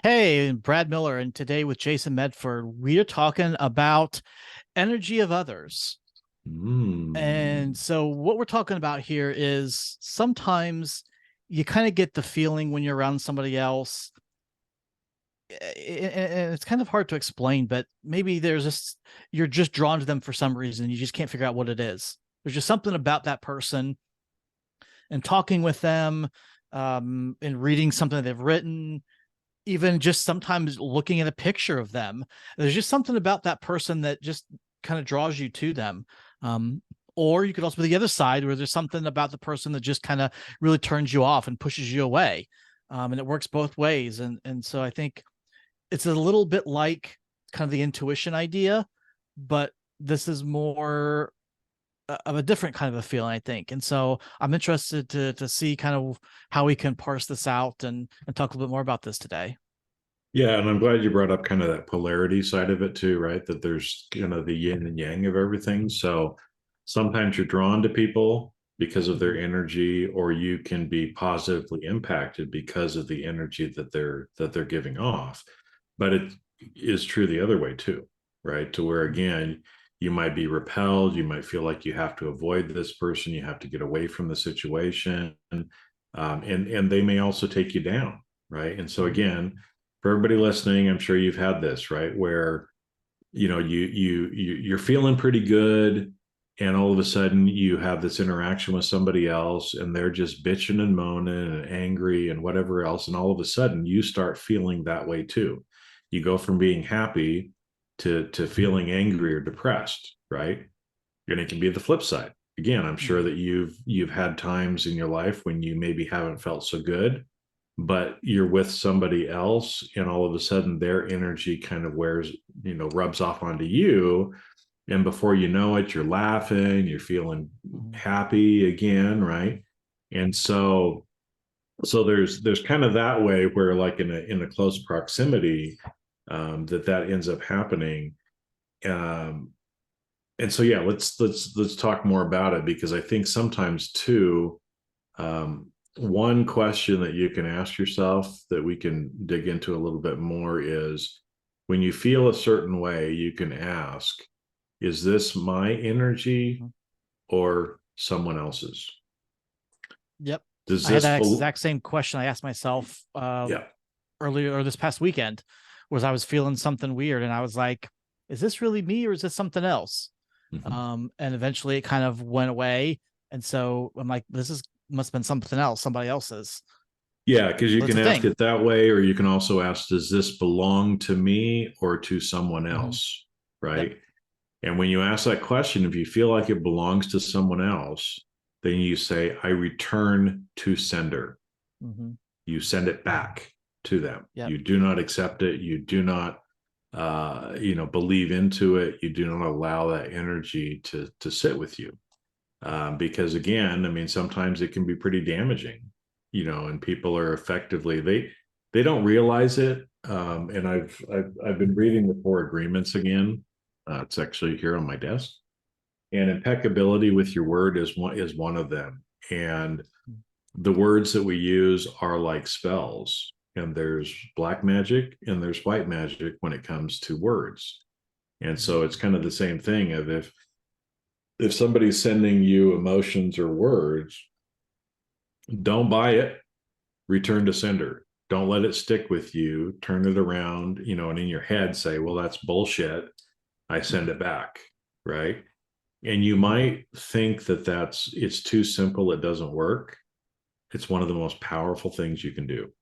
Hey, Brad Miller, and today with Jason Medford, we are talking about energy of others. And Mm. so, what we're talking about here is sometimes you kind of get the feeling when you're around somebody else, and it's kind of hard to explain, but maybe there's just you're just drawn to them for some reason. You just can't figure out what it is. There's just something about that person, and talking with them, and reading something they've written, even just sometimes looking at a picture of them. There's just something about that person that just kind of draws you to them. Um, or you could also be the other side where there's something about the person that just kind of really turns you off and pushes you away. And it works both ways. And so I think it's a little bit like kind of the intuition idea, but this is more of a different kind of a feeling, I think. And so I'm interested to see kind of how we can parse this out and talk a little bit more about this today. Yeah, and I'm glad you brought up kind of that polarity side of it too, right? That there's kind of the yin and yang of everything. So sometimes you're drawn to people because of their Mhm. energy, or you can be positively impacted because of the energy that they're giving off. But it is true the other way too, right? To where again, you might be repelled, you might feel like you have to avoid this person, you have to get away from the situation, and they may also take you down, right? And so Mhm. again, for everybody listening, I'm sure you've had this, right? Where you're feeling pretty good, and all of a sudden you have this interaction with somebody else, and they're just bitching and moaning and angry and whatever else, and all of a sudden you start feeling that way too. You go from being happy to feeling angry or depressed, right? And it can be the flip side. Again, I'm sure Mhm. that you've had times in your life when you maybe haven't felt so good, but you're with somebody else, and all of a sudden their energy kind of rubs off onto you, and before you know it, you're laughing, you're feeling Mhm. happy again, right? And so there's kind of that way where, like, in a close proximity, that ends up happening. um and so yeah, let's talk more about it, because I think sometimes too, one question that you can ask yourself that we can dig into a little bit more is, when you feel a certain way, you can ask, is this my energy Mhm. or someone else's? Yep. Does I had this that bel exact same question I asked myself Yeah. earlier or this past weekend, was I was feeling something weird and I was like, is this really me or is this something else? Mhm. And eventually it kind of went away. And so I'm like, this is must have been something else, somebody else's. Yeah, because you But it's can a ask thing. it that way, or you can also ask, does this belong to me or to someone Hmm. else? Yep. Right. And when you ask that question, if you feel like it belongs to someone else, then you say, I return to sender. Hmm. You send it back to them. Yep. You do not accept it. You do not, believe into it. You do not allow that energy to sit with you. Because again, I mean, sometimes it can be pretty damaging, and people are effectively, they don't realize it. And I've been reading the Four Agreements again. It's actually here on my desk, and impeccability with your word is one of them. And the words that we use are like spells, and there's black magic and there's white magic when it comes to words. And Hmm. so it's kind of the same thing of, if somebody's sending you emotions or words, don't buy it, return to sender. Don't let it stick with you, turn it around, and in your head say, well, that's bullshit, I send it back, right? And you Hmm. might think that it's too simple, it doesn't work. It's one of the most powerful things you can do.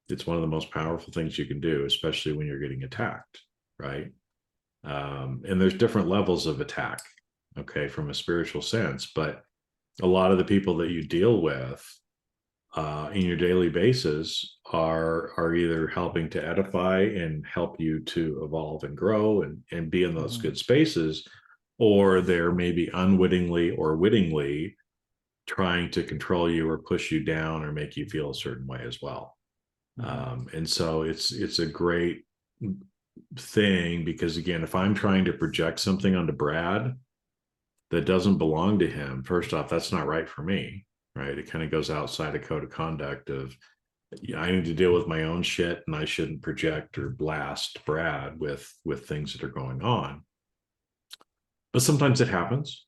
It's one of the most powerful things you can do, especially when you're getting attacked, right? And there's different levels of attack, okay, from a spiritual sense. But a lot of the people that you deal with in your daily basis are either helping to edify and help you to evolve and grow and be in those Hmm. good spaces, or they're maybe unwittingly or wittingly trying to control you or push you down or make you feel a certain way as well. Hmm. And so it's a great thing, because again, if I'm trying to project something onto Brad that doesn't belong to him, first off, that's not right for me, right? It kind of goes outside a code of conduct of I need to deal with my own shit, and I shouldn't project or blast Brad with things that are going on. But sometimes it happens.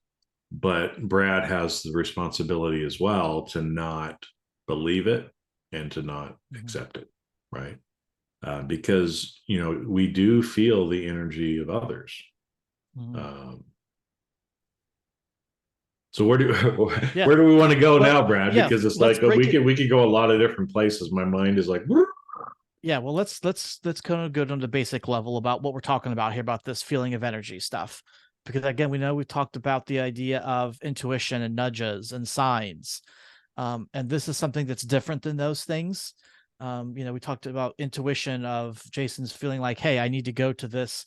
But Brad has the responsibility as well to not believe it and to not Mhm. accept it, right? Because we do feel the energy of others. Mhm. Um, so where do Yeah. where do we want to go Well, now, Brad? yeah, Because it's let's like break it. we could go a lot of different places. My mind is like, Yeah, well, let's kind of go down to basic level about what we're talking about here about this feeling of energy stuff. Because again, we know we talked about the idea of intuition and nudges and signs. And this is something that's different than those things. We talked about intuition of Jason's feeling like, hey, I need to go to this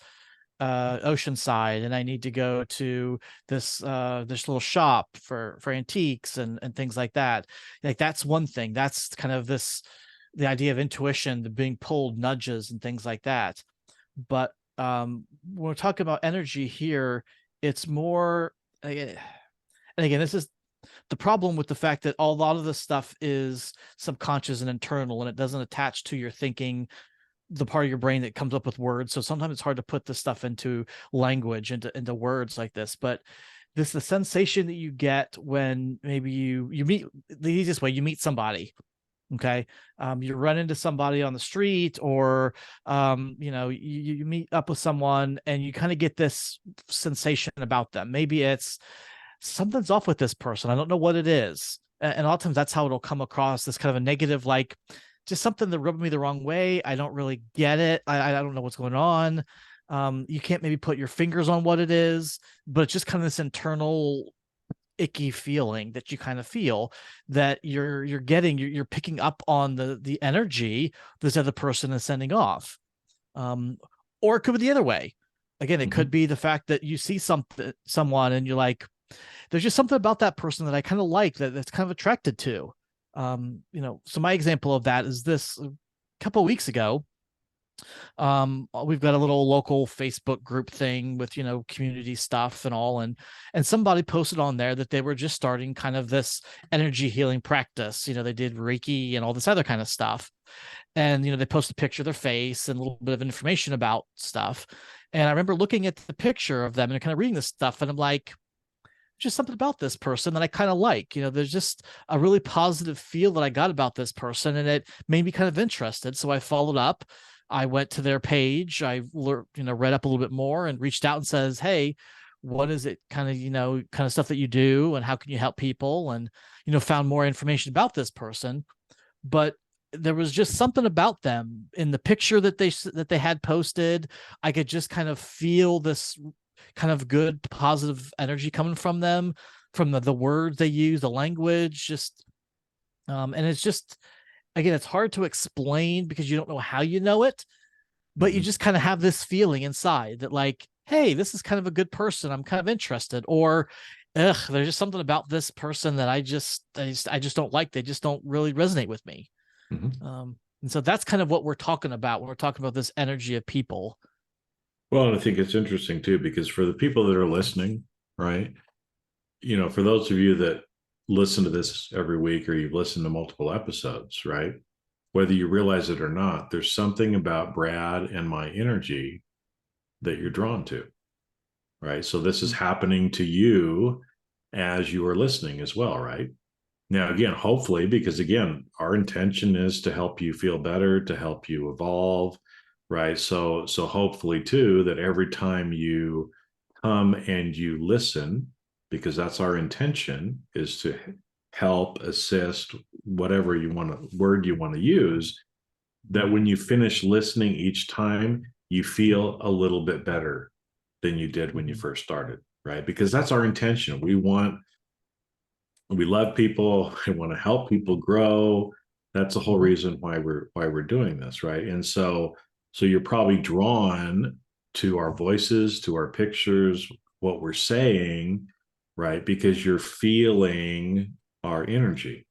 oceanside and I need to go to this little shop for antiques and things like that. Like that's one thing. That's kind of the idea of intuition, the being pulled, nudges and things like that. But when we're talking about energy here, it's more and again, this is the problem with the fact that a lot of this stuff is subconscious and internal and it doesn't attach to your thinking, the part of your brain that comes up with words. So sometimes it's hard to put this stuff into language, into words like this. But the sensation that you get when maybe you meet, the easiest way, you meet somebody. Okay. You run into somebody on the street, or you meet up with someone and you kind of get this sensation about them. Maybe it's something's off with this person. I don't know what it is. And a lot of times that's how it'll come across, this kind of a negative, like just something that rubbed me the wrong way. I don't really get it. I don't know what's going on. You can't maybe put your fingers on what it is, but it's just kind of this internal icky feeling that you kind of feel that you're getting, you're picking up on the energy this other person is sending off. Um, or it could be the other way. Again, it could Mhm. be the fact that you see someone and you're like, there's just something about that person that I kind of like, that's kind of attracted to. So my example of that is this: a couple of weeks ago, we've got a little local Facebook group thing with community stuff and all, and somebody posted on there that they were just starting kind of this energy healing practice. They did Reiki and all this other kind of stuff, and they post a picture of their face and a little bit of information about stuff. And I remember looking at the picture of them and kind of reading this stuff, and I'm like, just something about this person that I kind of like. There's just a really positive feel that I got about this person, and it made me kind of interested. So I followed up. I went to their page. I read up a little bit more and reached out and says, "Hey, what is it kind of kind of stuff that you do, and how can you help people?" And found more information about this person. But there was just something about them in the picture that they had posted. I could just kind of feel this kind of good positive energy coming from them, from the words they use, the language, just and it's just, again, it's hard to explain because you don't know how you know it, but you Mhm. just kind of have this feeling inside that, like, hey, this is kind of a good person, I'm kind of interested. Or ugh, there's just something about this person that I just don't like, they just don't really resonate with me. Mhm. And so that's kind of what we're talking about when we're talking about this energy of people. Well, and I think it's interesting too, because for the people that are listening, right? For those of you that listen to this every week or you've listened to multiple episodes, right? Whether you realize it or not, there's something about Brad and my energy that you're drawn to, right? So this is Mm-hmm. happening to you as you are listening as well, right? Now, again, hopefully, because again, our intention is to help you feel better, to help you evolve, right? So hopefully too, that every time you come and you listen, because that's our intention, is to help, assist, whatever you want to word you want to use, that when you finish listening each time, you feel a little bit better than you did when you Mm-hmm. first started, right? Because that's our intention. We love people. We want to help people grow. That's the whole Mm-hmm. reason why we're doing this, right? And so you're probably drawn to our voices, to our pictures, what we're saying, right? Because you're feeling our energy.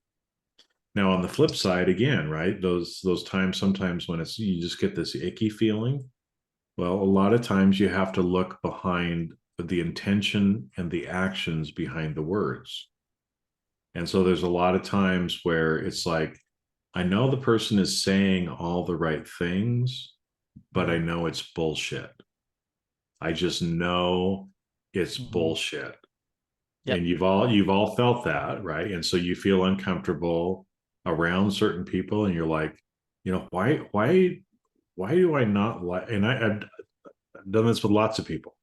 Now, on the flip side, again, right? Those times sometimes when it's you just get this icky feeling. Well, a lot of times you have to look behind the intention and the actions behind the words. And so there's a lot of times where it's like I know the person is saying all the right things, but I Mhm. know it's bullshit. I just know it's Mhm. bullshit. Yep. And you've all felt that, right? And so you feel uncomfortable around certain people, and you're like, why do I not like? And I've done this with lots of people.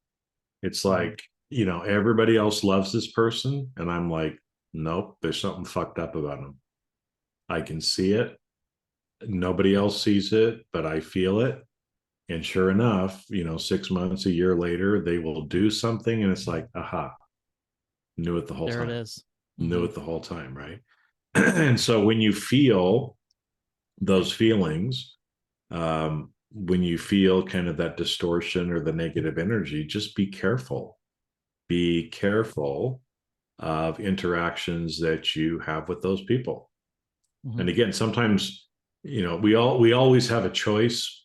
It's Mhm. like, everybody else loves this person, and I'm like, nope, there's something fucked up about them. I can see it. Nobody Yep. else sees it, but I feel it. And sure enough, 6 months, a year later, they will do something, and it's like, aha, knew it the whole There it time. is. Knew Mhm. it the whole time, right? And so when you feel those feelings, when you feel kind of that distortion or the negative energy, just be careful. Be careful of interactions that you have with those people. Mhm. And again, sometimes, we always have a choice,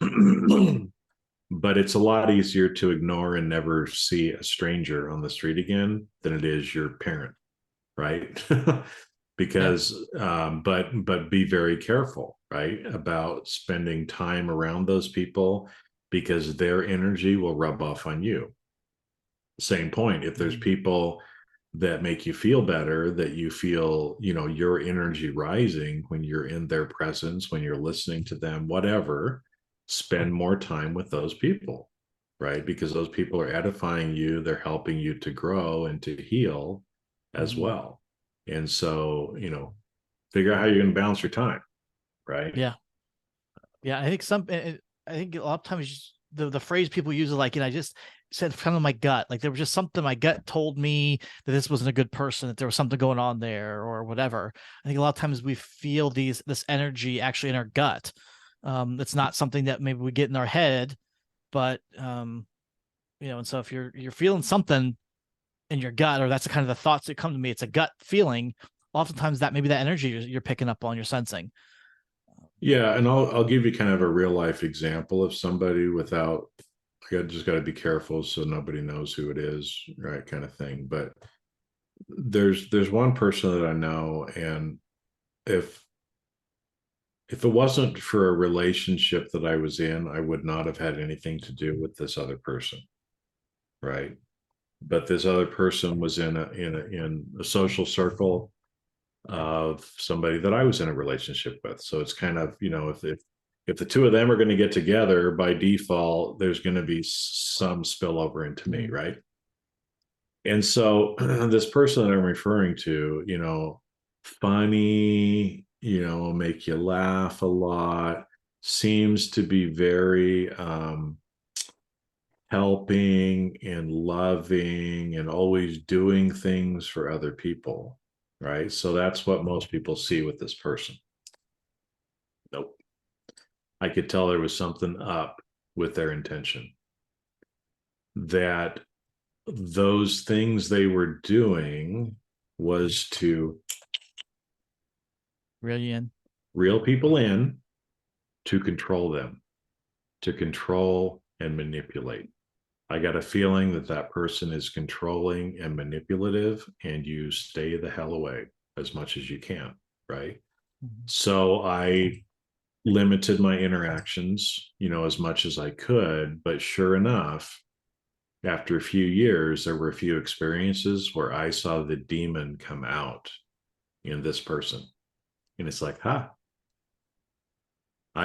but it's a lot easier to ignore and never see a stranger on the street again than it is your parent, right? Yeah. Because but be very careful, right, about spending time around those people, because their energy will rub off on you. Same point, if there's Mhm. people that make you feel better, that you feel, your energy rising when you're in their presence, when you're listening to them, whatever, spend more time with those people, right? Because those people are edifying you, they're helping you to grow and to heal as Mhm. well. And so, figure out how you're going to balance your time, right? Yeah. Yeah. I think a lot of times the phrase people use is like, I just said kind of my gut. Like there was just something my gut told me that this wasn't a good person, that there was something going on there or whatever. I think a lot of times we feel this energy actually in our gut. It's not something that maybe we get in our head, but and so if you're feeling something in your gut, or that's the kind of the thoughts that come to me, it's a gut feeling. Oftentimes that maybe that energy you're picking up on, you're sensing. Yeah, and I'll give you kind of a real life example of somebody without, just got to be careful so nobody knows who it is, right? Kind of thing. But there's one person that I know, and if if it wasn't for a relationship that I was in, I would not have had anything to do with this other person, right? But this other person was in a social circle of somebody that I was in a relationship with. So it's kind of, if the two of them are going to get together, by default, there's going to be some spillover into me, Mhm. right? And so this person that I'm referring to, funny, make you laugh a lot, seems to be very helping and loving and always doing things for other people, right? So that's what most people see with this person. Nope. I could tell there was something up with their intention, that those things they were doing was to Really in. reel people in, to control them, to control and manipulate. I got a feeling that that person is controlling and manipulative, and you stay the hell away as much as you can, right? Mhm. So I limited my interactions, as much as I could. But sure enough, after a few years, there were a few experiences where I saw the demon come out in this person. And it's like, I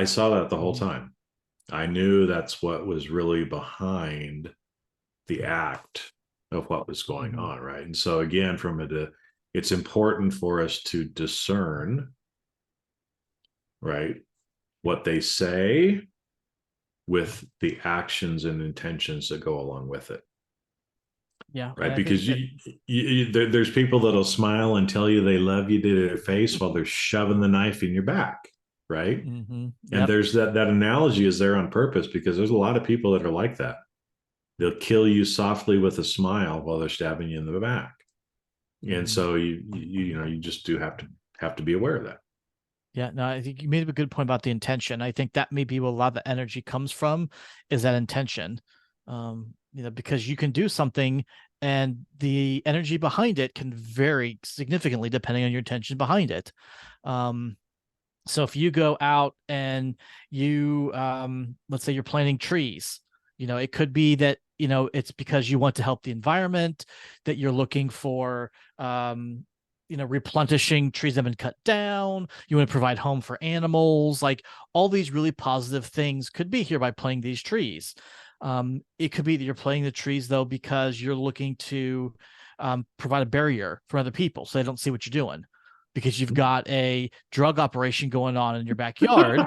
saw that the whole Mhm. time. I knew that's what was really behind the act of what was going Mhm. on, right? And so again, it's important for us to discern, right, what they say with the actions and intentions that go along with it, Yeah, and right? I think Because that. there's people that'll smile and tell you they love you to their face while they're shoving the knife in your back, right? Mhm. And Yep. there's that analogy is there on purpose, because there's a lot of people that are like that. They'll kill you softly with a smile while they're stabbing you in the back. And Mhm. so you just do have to be aware of that. Yeah, no, I think you made a good point about the intention. I think that may be where a lot of the energy comes from, is that intention. Because you can do something and the energy behind it can vary significantly depending on your intention behind it. Um, So if you go out and you, let's say you're planting trees, it could be that, it's because you want to help the environment, that you're looking for, replenishing trees that have been cut down. You want to provide home for animals. Like all these really positive things could be here by planting these trees. It could be that you're planting the trees though because you're looking to provide a barrier for other people so they don't see what you're doing because you've got a drug operation going on in your backyard.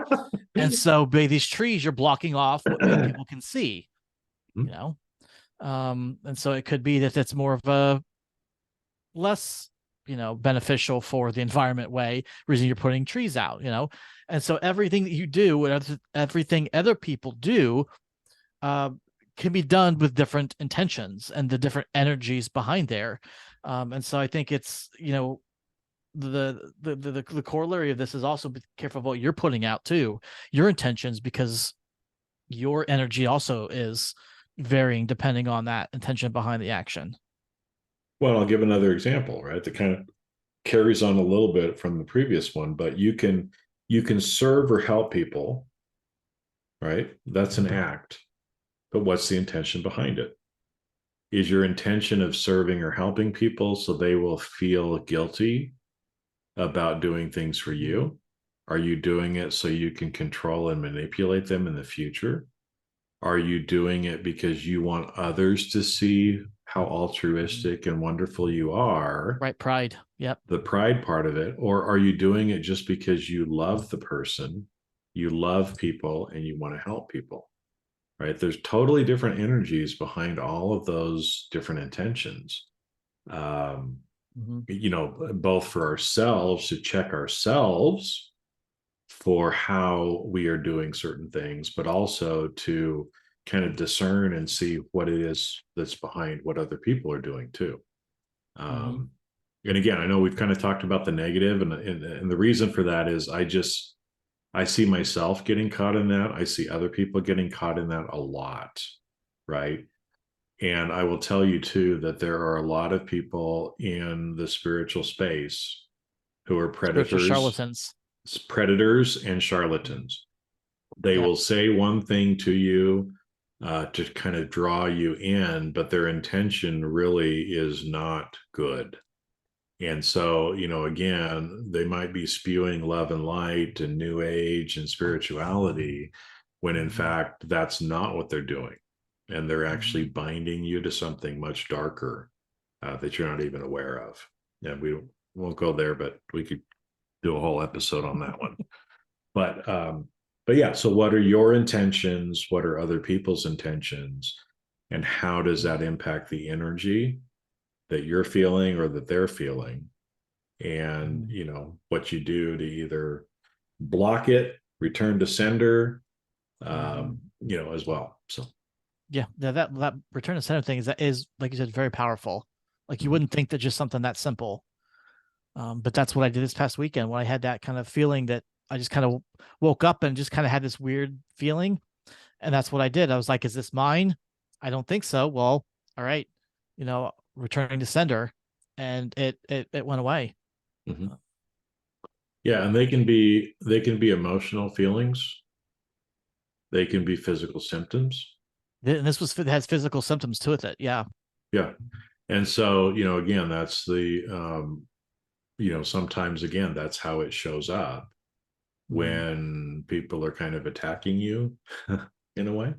And so by these trees, you're blocking off what people can see, you know? And so it could be that it's more of a less, beneficial for the environment way reason you're putting trees out, And so everything that you do and everything other people do can be done with different intentions and the different energies behind there. And so I think it's, the corollary of this is also be careful of what you're putting out too, your intentions, because your energy also is varying depending on that intention behind the action. Well, I'll give another example, right? That kind of carries on a little bit from the previous one, but you can serve or help people, right? That's an act. But what's the intention behind it? Is your intention of serving or helping people so they will feel guilty about doing things for you? Are you doing it so you can control and manipulate them in the future? Are you doing it because you want others to see how altruistic and wonderful you are? Right. Pride. Yep. The pride part of it. Or are you doing it just because you love the person, you love people, and you want to help people? Right? There's totally different energies behind all of those different intentions. Both for ourselves to check ourselves for how we are doing certain things, but also to kind of discern and see what it is that's behind what other people are doing too. And again, I know we've kind of talked about the negative, and the reason for that is I see myself getting caught in that. I see other people getting caught in that a lot, right? And I will tell you too that there are a lot of people in the spiritual space who are Spiritual predators, charlatans. predators and charlatans. They Yep. will say one thing to you to kind of draw you in, but their intention really is not good. And so, again, they might be spewing love and light and new age and spirituality when in fact that's not what they're doing. And they're actually binding you to something much darker that you're not even aware of. And we won't go there, but we could do a whole episode on that one. But yeah, so what are your intentions? What are other people's intentions? And how does that impact the energy that you're feeling or that they're feeling? And what you do to either block it, return to sender, as well. So Yeah, that return to center thing is like you said, very powerful. Like you wouldn't think that just something that simple. But that's what I did this past weekend when I had that kind of feeling that I just kind of woke up and just kind of had this weird feeling. And that's what I did. I was like, is this mine? I don't think so. Well, all right, returning to sender, and it went away. Yeah, and they can be emotional feelings. They can be physical symptoms. And this has physical symptoms to it. Yeah. Yeah. And so, again, that's the sometimes again, that's how it shows up when people are kind of attacking you in a way.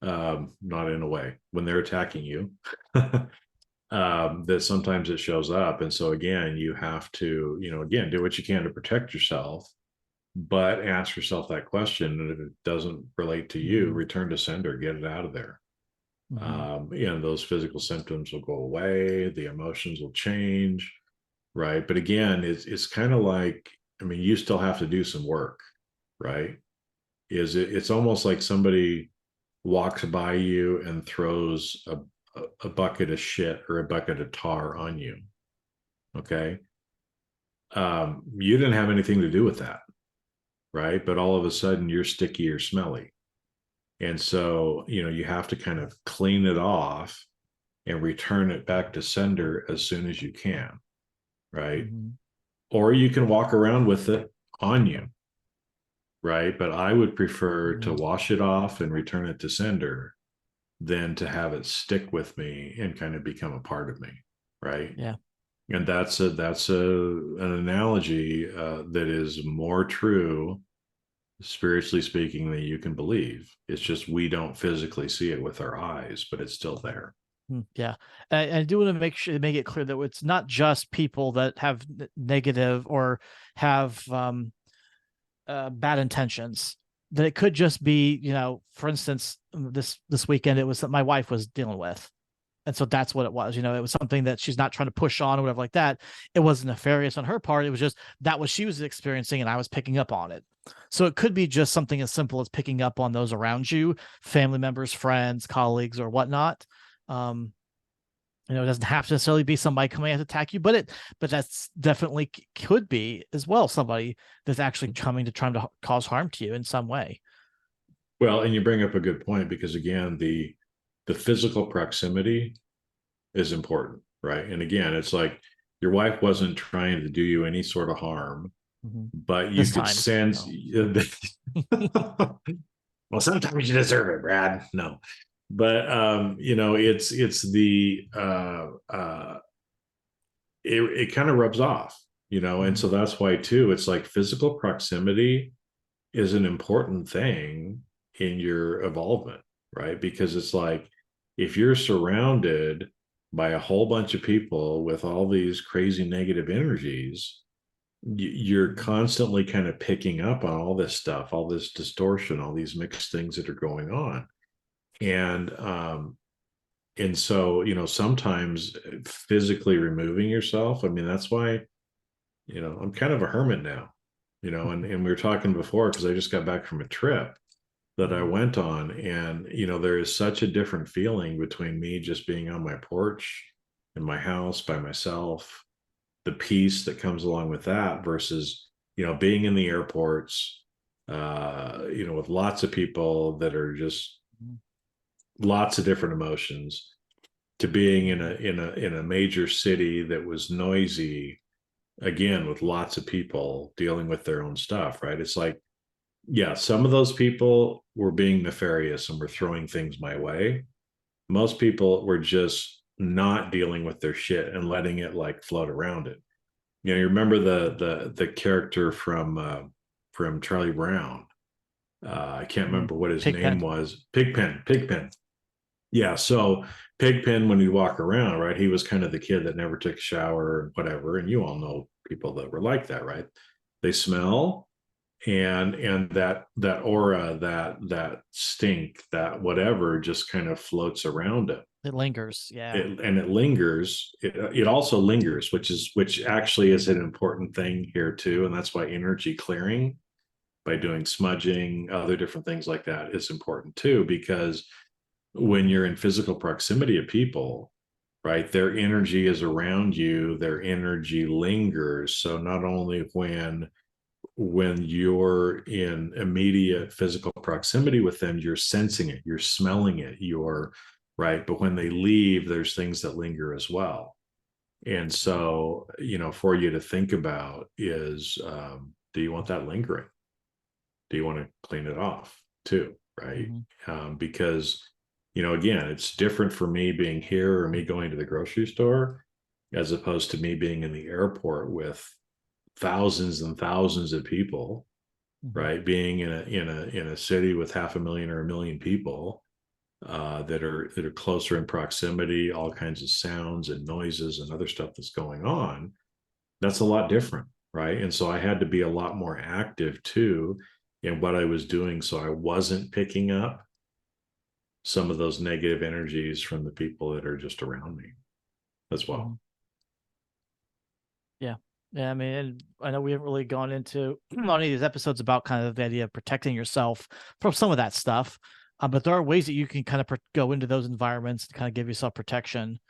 Not in a way, when they're attacking you. That sometimes it shows up. And so again, you have to, again, do what you can to protect yourself, but ask yourself that question. And if it doesn't relate to you, return to sender, get it out of there. Those physical symptoms will go away, the emotions will change, right? But again, it's kind of like, you still have to do some work, right? It's almost like somebody walks by you and throws a bucket of shit or a bucket of tar on you. Okay. You didn't have anything to do with that, right? But all of a sudden you're sticky or smelly. And so, you have to kind of clean it off and return it back to sender as soon as you can, right? Or you can walk around with it on you, right? But I would prefer to Mhm. wash it off and return it to sender than to have it stick with me and kind of become a part of me, right? Yeah. And that's an analogy that is more true, spiritually speaking, than you can believe. It's just we don't physically see it with our eyes, but it's still there. Yeah. I do want to make it clear that it's not just people that have negative or have bad intentions. That it could just be, for instance, this weekend it was that my wife was dealing with. And so that's what it was. It was something that she's not trying to push on or whatever like that. It wasn't nefarious on her part. It was just that what she was experiencing and I was picking up on it. So it could be just something as simple as picking up on those around you, family members, friends, colleagues, or whatnot. Um, it doesn't have to necessarily be somebody coming out to attack you, but that's definitely could be as well somebody that's actually coming to trying to cause harm to you in some way. Well, and you bring up a good point because again, the physical proximity is important, right? And again, it's like your wife wasn't trying to do you any sort of harm, Mhm. but you This could time, sense. no. Well, sometimes you deserve it, Brad. No, but it's the it kind of rubs off, and Mhm. so that's why too. It's like physical proximity is an important thing in your evolvement, right? Because it's like if you're surrounded by a whole bunch of people with all these crazy negative energies, you're Mhm. constantly kind of picking up on all this stuff, all this distortion, all these mixed things that are going on. And so, sometimes physically removing yourself, I mean, that's why, I'm kind of a hermit now, and we were talking before because I just got back from a trip that I Mhm. went on. And, there is such a different feeling between me just being on my porch in my house by myself, the peace that comes along with that versus, being in the airports, with lots of people that are just Mhm. lots of different emotions to being in a major city that was noisy again with lots of people dealing with their own stuff, right? It's like, yeah, some of those people were being nefarious and were throwing things my way. Most people were just not dealing with their shit and letting it like float around it. You remember the character from Charlie Brown. I can't Mhm. remember what his name Pigpen. was. Pigpen. Yeah, so Pigpen, when you walk around, right, he was kind of the kid that never took a shower and whatever. And you all know people that were like that, right? They smell and that aura, that stink, that whatever just kind of floats around it. It lingers. Yeah. It lingers. It also lingers, which actually is an important thing here too. And that's why energy clearing by doing smudging, other different things like that is important too, because when you're in physical proximity of people, right, their energy is around you, their energy lingers. So not only when you're in immediate physical proximity with them, you're sensing it, you're smelling it, you're right. But when they leave, there's things that linger as well. And so, for you to think about is, do you want that lingering? Do you want to clean it off too? Right. Mhm. Because, again, it's different for me being here or me going to the grocery store as opposed to me being in the airport with thousands and thousands of people, Mhm. right? Being in a city with 500,000 or 1 million people that are closer in proximity, all kinds of sounds and noises and other stuff that's going on. That's a lot different, right? And so I had to be a lot more active too in what I was doing, so I wasn't picking up some of those negative energies from the people that are just around me as well. Mhm. Yeah. Yeah. I mean, and I know we haven't really gone into any of these episodes about kind of the idea of protecting yourself from some of that stuff. But there are ways that you can kind of go into those environments and kind of give yourself protection.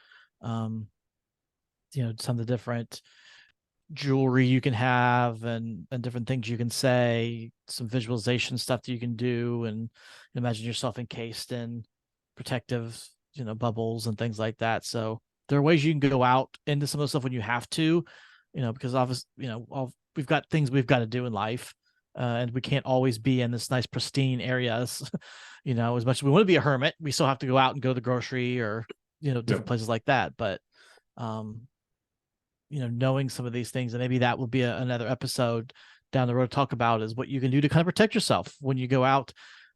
Um, some of the different jewelry you can have and different things you can say, some visualization stuff that you can do, and imagine yourself encased in protective, bubbles and things like that. So there are ways you can go out into some of the stuff when you have to, because obviously, we've got things we've got to do in life, and we can't always be in this nice pristine areas. As much as we want to be a hermit, we still have to go out and go to the grocery or different places like that. But um, knowing some of these things, and maybe that will be another episode down the road to talk about, is what you can do to kind of protect yourself when you go out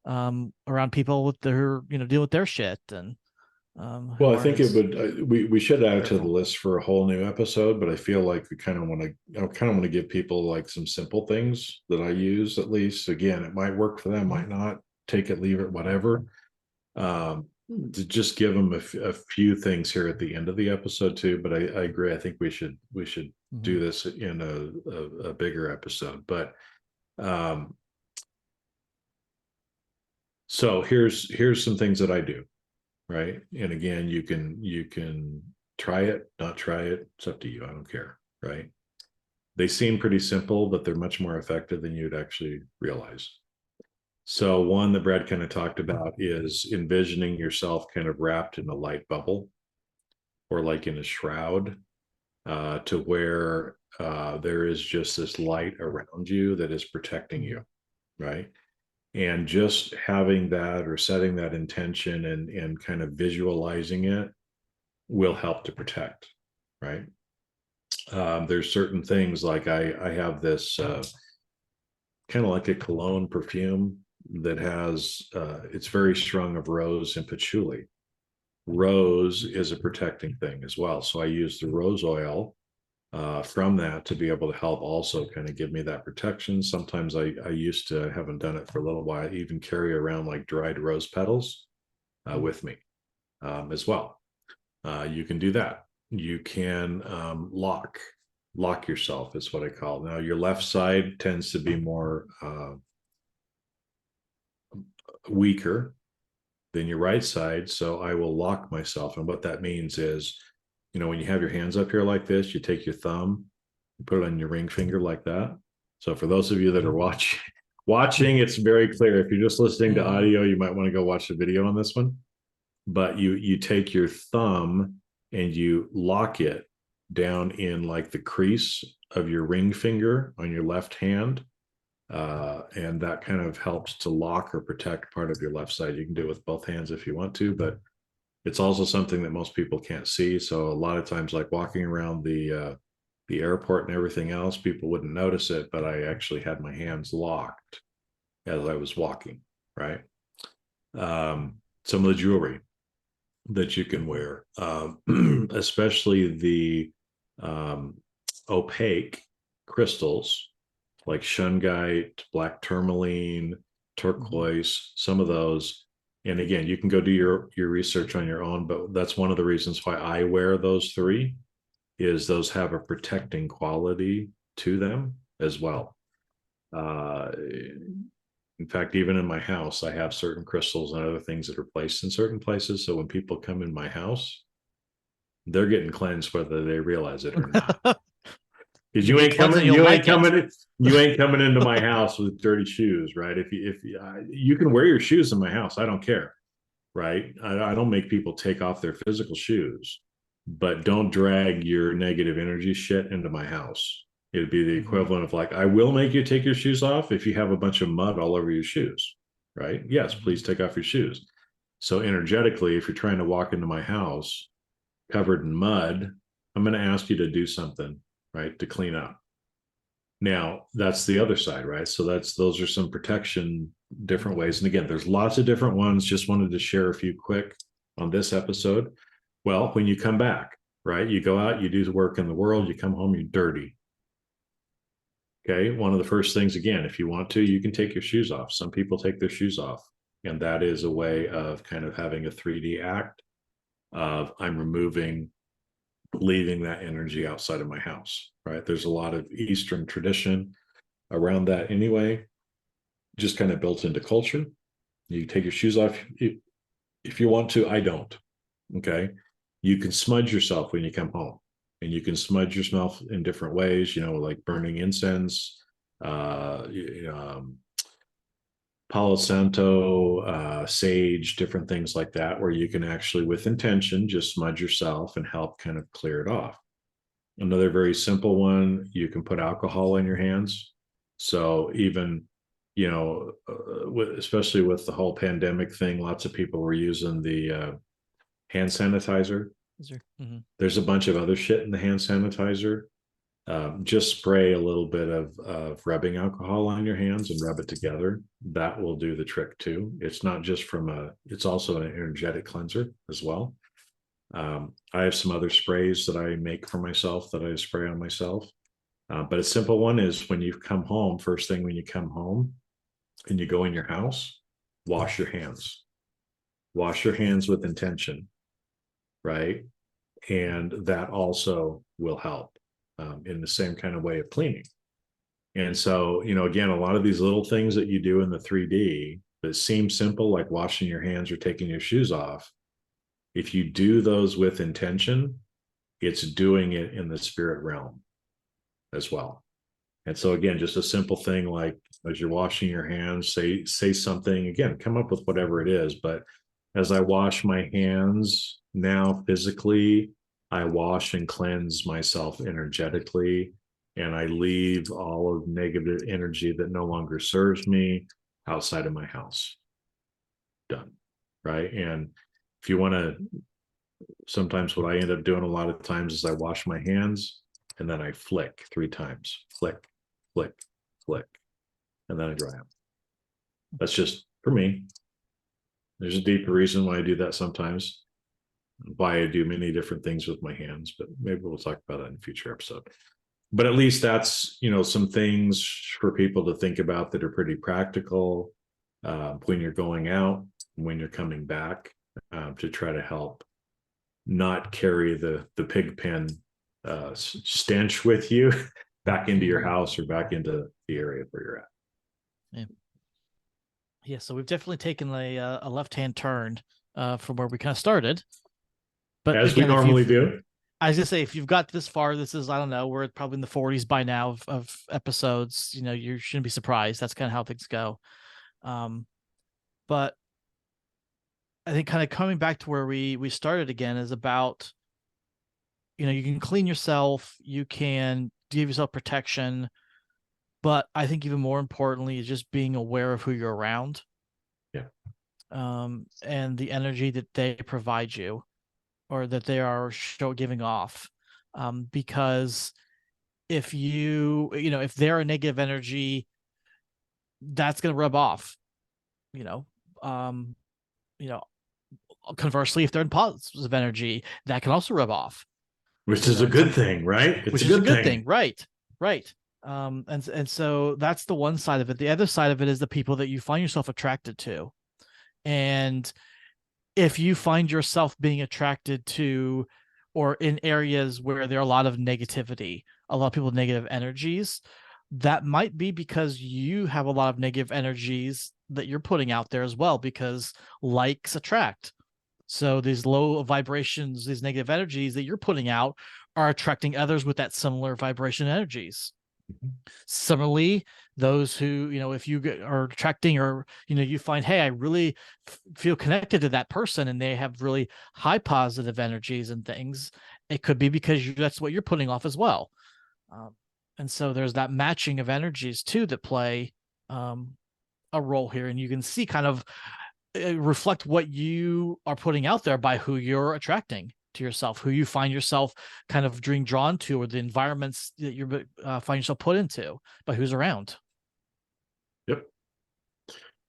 around people with their deal with their shit. And well, I think it would. We should add it to the list for a whole new episode, but I feel like I kind of want to give people like some simple things that I use. At least, again, it might work for them, might not. Take it, leave it, whatever. To just give them a few things here at the end of the episode too. But I agree. I think we should do this in a bigger episode. But so here's some things that I do. Right. And again, you can try it, not try it. It's up to you. I don't care. Right. They seem pretty simple, but they're much more effective than you'd actually realize. So one that Brad kind of talked about is envisioning yourself kind of wrapped in a light bubble or like in a shroud, to where there is just this light around you that is protecting you. Right. And just having that or setting that intention and kind of visualizing it will help to protect, right? There's certain things like I have this kind of like a cologne perfume that has, it's very strong of rose and patchouli. Rose is a protecting thing as well. So I use the rose oil from that to be able to help also kind of give me that protection. Sometimes I used to, haven't done it for a little while, even carry around like dried rose petals with me as well. You can do that. You can lock yourself is what I call it. Now your left side tends to be more weaker than your right side. So I will lock myself. And what that means is, when you have your hands up here like this, you take your thumb, you put it on your ring finger like that. So for those of you that are watching, it's very clear. If you're just listening to audio, you might want to go watch the video on this one. But you take your thumb and you lock it down in like the crease of your ring finger on your left hand. And that kind of helps to lock or protect part of your left side. You can do it with both hands if you want to, but it's also something that most people can't see. So a lot of times, like walking around the airport and everything else, people wouldn't notice it, but I actually had my hands locked as I was walking, right? Some of the jewelry that you can wear, especially the opaque crystals like shungite, black tourmaline, turquoise, some of those. And again, you can go do your research on your own, but that's one of the reasons why I wear those three, is those have a protecting quality to them as well. In fact, even in my house, I have certain crystals and other things that are placed in certain places. So when people come in my house, they're getting cleansed whether they realize it or not. Because you ain't coming into my house with dirty shoes, right? If you can wear your shoes in my house, I don't care, right? I don't make people take off their physical shoes, but don't drag your negative energy shit into my house. It'd be the equivalent of like, I will make you take your shoes off if you have a bunch of mud all over your shoes, right? Yes, please take off your shoes. So energetically, if you're trying to walk into my house covered in mud, I'm going to ask you to do something, right, to clean up. Now that's the other side, right? So those are some protection, different ways. And again, there's lots of different ones. Just wanted to share a few quick on this episode. Well, when you come back, right, you go out, you do the work in the world, you come home, you're dirty. Okay. One of the first things, again, if you want to, you can take your shoes off. Some people take their shoes off. And that is a way of kind of having a 3D act of I'm leaving that energy outside of my house, right? There's a lot of Eastern tradition around that anyway, just kind of built into culture. You take your shoes off if you want to. I don't. Okay. You can smudge yourself when you come home, and you can smudge yourself in different ways, like burning incense, Palo Santo, sage, different things like that, where you can actually, with intention, just smudge yourself and help kind of clear it off. Another very simple one, you can put alcohol in your hands. So even, especially with the whole pandemic thing, lots of people were using the hand sanitizer. Mm-hmm. There's a bunch of other shit in the hand sanitizer. Just spray a little bit of rubbing alcohol on your hands and rub it together. That will do the trick too. It's not just it's also an energetic cleanser as well. I have some other sprays that I make for myself that I spray on myself. But a simple one is when you come home, first thing when you come home and you go in your house, wash your hands. Wash your hands with intention, right? And that also will help in the same kind of way of cleaning. And so, again, a lot of these little things that you do in the 3D that seem simple, like washing your hands or taking your shoes off, if you do those with intention, it's doing it in the spirit realm as well. And so again, just a simple thing like as you're washing your hands, say something, again, come up with whatever it is. But as I wash my hands now physically, I wash and cleanse myself energetically, and I leave all of negative energy that no longer serves me outside of my house. Done. Right. And if you want to, sometimes what I end up doing a lot of times is I wash my hands and then I flick 3 times. Flick, flick, flick. And then I dry them. That's just for me. There's a deeper reason why I do that sometimes, why I do many different things with my hands, but maybe we'll talk about that in a future episode. But at least that's, some things for people to think about that are pretty practical when you're going out, when you're coming back, to try to help not carry the pig pen stench with you back into your house or back into the area where you're at. Yeah, so we've definitely taken a left-hand turn from where we kind of started. But as again, we normally do. I was gonna say, if you've got this far, this is, I don't know, we're probably in the 40s by now of episodes. You shouldn't be surprised. That's kind of how things go. But I think kind of coming back to where we started again is about, you can clean yourself, you can give yourself protection, but I think even more importantly is just being aware of who you're around. Yeah. And the energy that they provide you, or that they are giving off. Because if if they're a negative energy, that's going to rub off. you know um Conversely, if they're in positive energy, that can also rub off, which is a good thing, right? It's a good thing. Right. And so that's the one side of it. The other side of it is the people that you find yourself attracted to. And if you find yourself being attracted to, or in areas where there are a lot of negativity, a lot of people with negative energies, that might be because you have a lot of negative energies that you're putting out there as well, because likes attract. So these low vibrations, these negative energies that you're putting out are attracting others with that similar vibration energies. Mm-hmm. Similarly, those who, if you are attracting, or, you find, hey, I really feel connected to that person and they have really high positive energies and things, it could be because that's what you're putting off as well. And so there's that matching of energies too that play a role here. And you can see kind of reflect what you are putting out there by who you're attracting to yourself, who you find yourself kind of being drawn to, or the environments that you find yourself put into by who's around. Yep.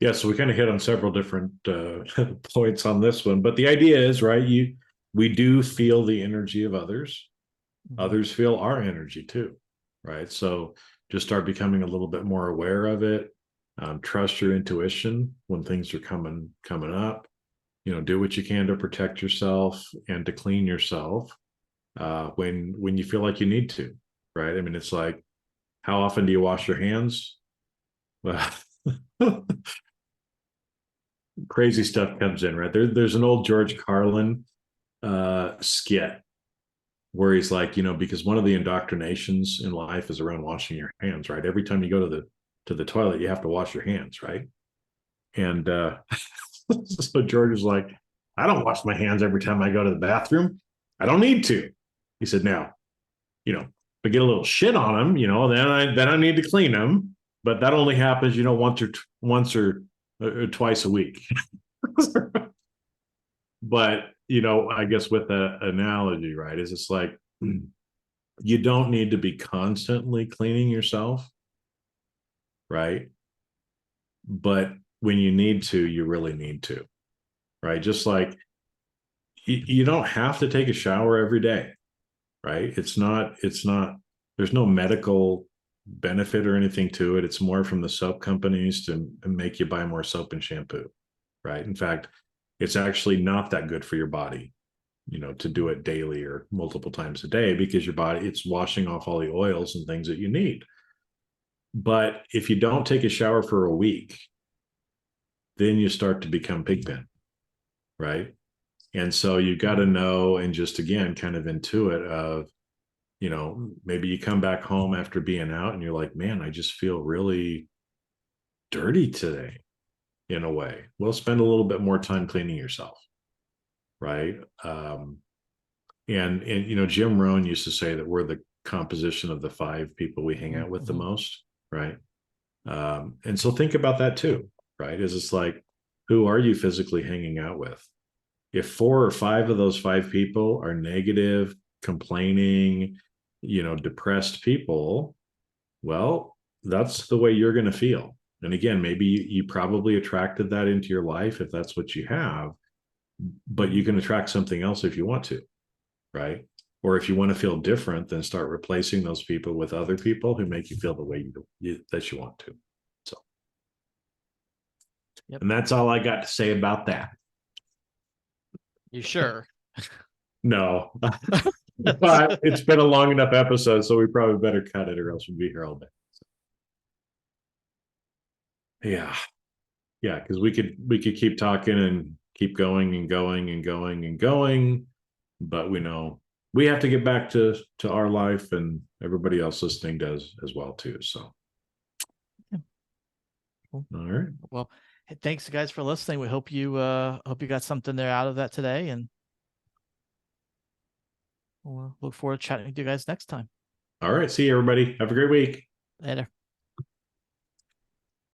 Yeah, so we kind of hit on several different points on this one, but the idea is, right, we do feel the energy of others. Mm-hmm. Others feel our energy too, right? So just start becoming a little bit more aware of it. Trust your intuition when things are coming up. Do what you can to protect yourself and to clean yourself when you feel like you need to, right? I mean, it's like, how often do you wash your hands? Well, crazy stuff comes in, right? There's an old George Carlin skit where he's like, because one of the indoctrinations in life is around washing your hands, right? Every time you go to the toilet, you have to wash your hands, right? And so George was like, I don't wash my hands every time I go to the bathroom. I don't need to. He said, now, you know, if I get a little shit on them, then I need to clean them. But that only happens, once or twice a week. But I guess with the analogy, right, is it's like you don't need to be constantly cleaning yourself, right? But when you need to, you really need to, right? Just like you don't have to take a shower every day, right? It's not, there's no medical benefit or anything to it. It's more from the soap companies to make you buy more soap and shampoo, right? In fact, it's actually not that good for your body, to do it daily or multiple times a day, because your body, it's washing off all the oils and things that you need. But if you don't take a shower for a week, then you start to become pigpen, right? And so you got to know, and just again, kind of intuit of, maybe you come back home after being out and you're like, man, I just feel really dirty today in a way. Well, spend a little bit more time cleaning yourself, right? And Jim Rohn used to say that we're the composition of the 5 people we hang out with the most, right? And so think about that too, right? Is it's like, who are you physically hanging out with? If 4 or 5 of those 5 people are negative, complaining, depressed people, well, that's the way you're going to feel. And again, maybe you probably attracted that into your life if that's what you have, but you can attract something else if you want to, right? Or if you want to feel different, then start replacing those people with other people who make you feel the way that you want to. So, yep. And that's all I got to say about that. You sure? No. But it's been a long enough episode, so we probably better cut it, or else we'll be here all day. So. Yeah, because we could keep talking and keep going and going and going and going, but we know we have to get back to our life, and everybody else listening does as well too. So, yeah. Cool. All right. Well, thanks guys for listening. We hope you got something there out of that today, and we'll look forward to chatting with you guys next time. All right. See you, everybody. Have a great week. Later.